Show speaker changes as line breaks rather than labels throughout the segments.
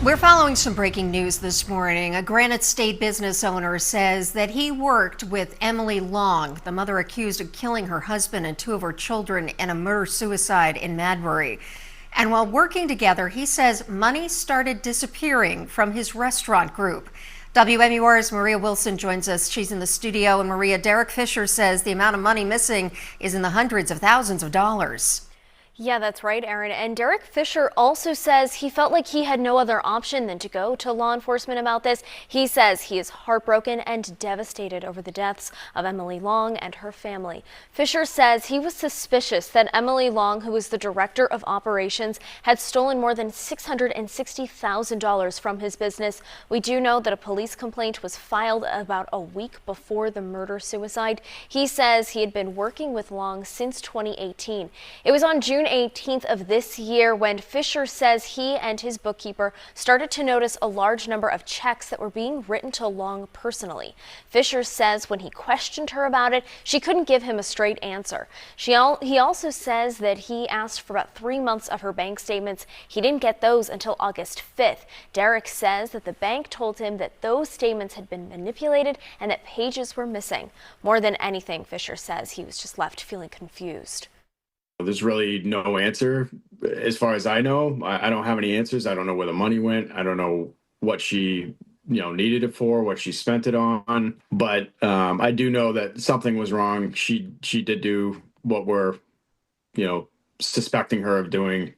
We're following some breaking news this morning. A Granite State business owner says that he worked with Emily Long, the mother accused of killing her husband and two of her children in a murder-suicide in Madbury. And while working together, he says money started disappearing from his restaurant group. WMUR's Maria Wilson joins us. She's in the studio. And Maria, Derek Fisher says the amount of money missing is in the hundreds of thousands of dollars.
Yeah, that's right, Aaron. And Derek Fisher also says he felt like he had no other option than to go to law enforcement about this. He says he is heartbroken and devastated over the deaths of Emily Long and her family. Fisher says he was suspicious that Emily Long, who was the director of operations, had stolen more than $660,000 from his business. We do know that a police complaint was filed about a week before the murder-suicide. He says he had been working with Long since 2018. It was on June 18th of this year when Fisher says he and his bookkeeper started to notice a large number of checks that were being written to Long personally. Fisher says when he questioned her about it, she couldn't give him a straight answer. He also says that he asked for about 3 months of her bank statements. He didn't get those until August 5th. Derek says that the bank told him that those statements had been manipulated and that pages were missing. More than anything, Fisher says he was just left feeling confused.
There's really no answer as far as I know. I don't have any answers. I don't know where the money went. I don't know what she, needed it for, what she spent it on. But I do know that something was wrong. She did do what we're, suspecting her of doing,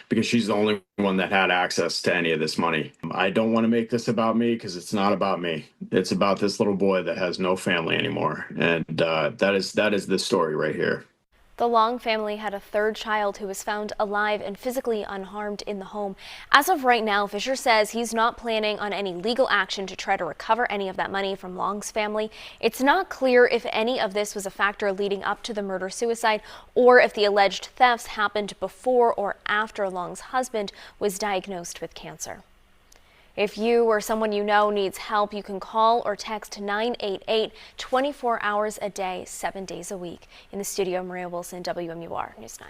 because she's the only one that had access to any of this money. I don't want to make this about me because it's not about me. It's about this little boy that has no family anymore. And that is the story right here.
The Long family had a third child who was found alive and physically unharmed in the home. As of right now, Fisher says he's not planning on any legal action to try to recover any of that money from Long's family. It's not clear if any of this was a factor leading up to the murder-suicide or if the alleged thefts happened before or after Long's husband was diagnosed with cancer. If you or someone you know needs help, you can call or text 988 24 hours a day, 7 days a week. In the studio, Maria Wilson, WMUR News 9.